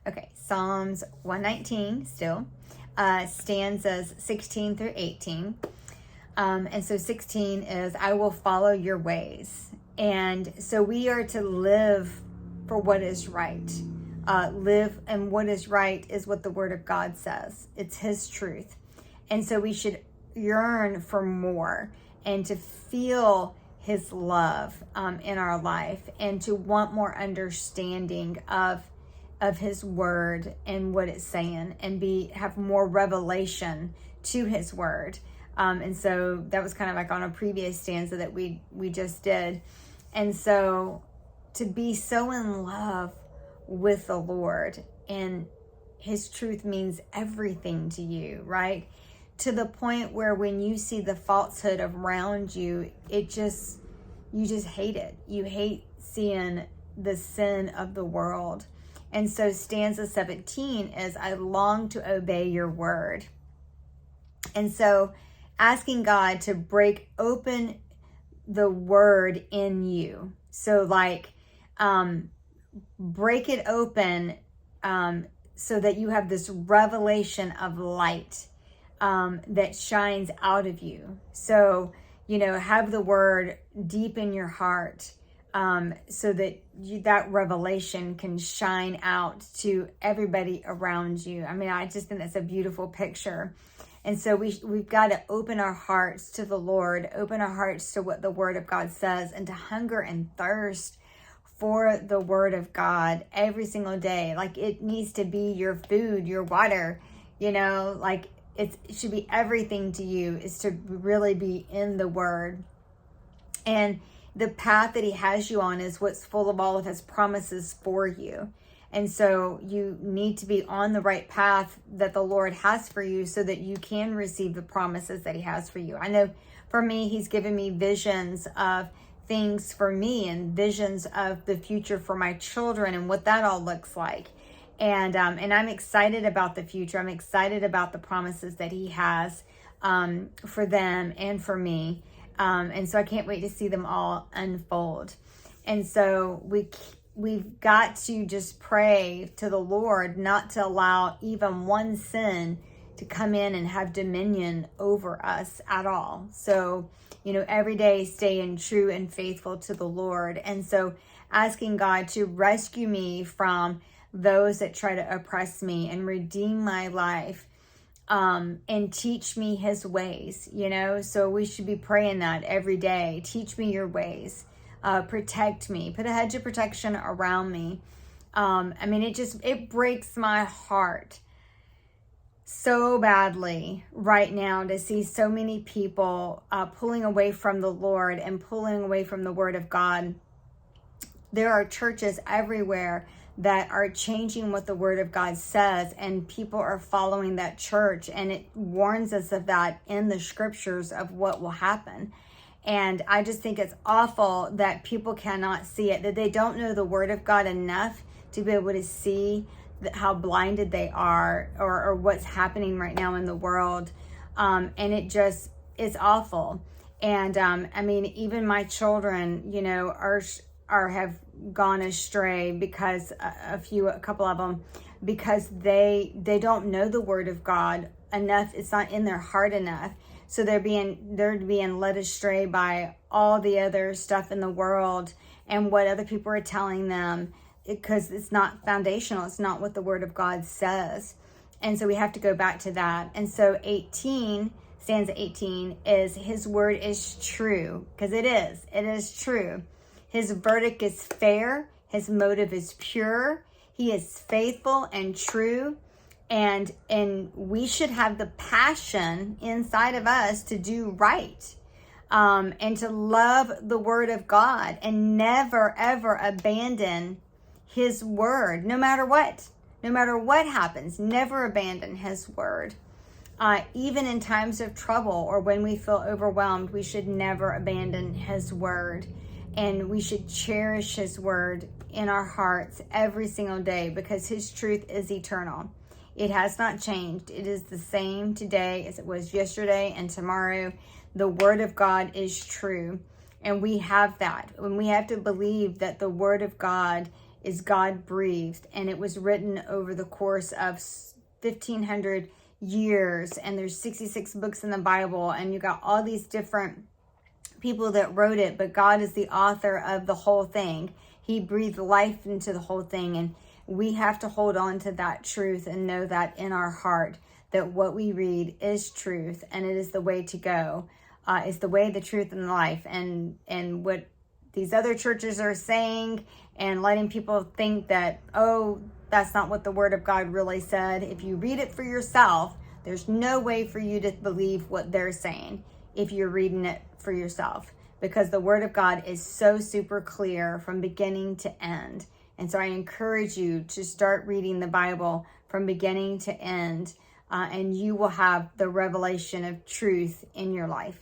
Okay, Psalms 119 still, stanzas 16 through 18. And so 16 is, I will follow your ways. And so we are to live for what is right. Live, and what is right is what the Word of God says. It's His truth. And so we should yearn for more and to feel His love in our life, and to want more understanding of His Word and what it's saying, and have more revelation to His Word. And so that was kind of like on a previous stanza that we just did. And so to be so in love with the Lord, and His truth means everything to you, right? To the point where when you see the falsehood around you, you just hate it. You hate seeing the sin of the world. And so stanza 17 is, I long to obey your word. And so asking God to break open the word in you. So like, break it open so that you have this revelation of light that shines out of you. So, have the word deep in your heart so that that revelation can shine out to everybody around you. I mean, I just think that's a beautiful picture. And so we've got to open our hearts to the Lord, open our hearts to what the Word of God says, and to hunger and thirst for the Word of God every single day. Like, it needs to be your food, your water, like it should be everything to you, is to really be in the Word. And the path that He has you on is what's full of all of His promises for you. And so you need to be on the right path that the Lord has for you so that you can receive the promises that He has for you. I know for me, He's given me visions of things for me, and visions of the future for my children, and what that all looks like. And I'm excited about the future. I'm excited about the promises that He has for them and for me. And so I can't wait to see them all unfold. And so we've got to just pray to the Lord not to allow even one sin to come in and have dominion over us at all. So, every day staying true and faithful to the Lord. And so asking God to rescue me from those that try to oppress me, and redeem my life, and teach me His ways, So we should be praying that every day. Teach me your ways. Protect me. Put a hedge of protection around me. It breaks my heart so badly right now to see so many people pulling away from the Lord and pulling away from the Word of God. There are churches everywhere that are changing what the Word of God says, and people are following that church, and it warns us of that in the scriptures of what will happen. And I just think it's awful that people cannot see it, that they don't know the Word of God enough to be able to see how blinded they are, or what's happening right now in the world. And it's awful. And even my children, have gone astray because a couple of them, because they don't know the Word of God enough. It's not in their heart enough. So they're being led astray by all the other stuff in the world and what other people are telling them, because it's not foundational. It's not what the Word of God says. And so we have to go back to that. And so stanza 18 is, His word is true, because it is true. His verdict is fair. His motive is pure. He is faithful and true. And we should have the passion inside of us to do right, and to love the Word of God, and never, ever abandon His word, no matter what happens. Never abandon His word. Even in times of trouble, or when we feel overwhelmed, we should never abandon His word. And we should cherish His word in our hearts every single day, because His truth is eternal. It has not changed. It is the same today as it was yesterday and tomorrow. The Word of God is true. And we have that. And we have to believe that the Word of God is God breathed, and it was written over the course of 1,500 years, and there's 66 books in the Bible, and you got all these different people that wrote it, but God is the author of the whole thing. He breathed life into the whole thing, and we have to hold on to that truth and know that in our heart, that what we read is truth, and it is the way to go. Is the way, the truth, and the life. And what these other churches are saying and letting people think that, oh, that's not what the Word of God really said. If you read it for yourself, there's no way for you to believe what they're saying if you're reading it for yourself, because the Word of God is so super clear from beginning to end. And so I encourage you to start reading the Bible from beginning to end, and you will have the revelation of truth in your life.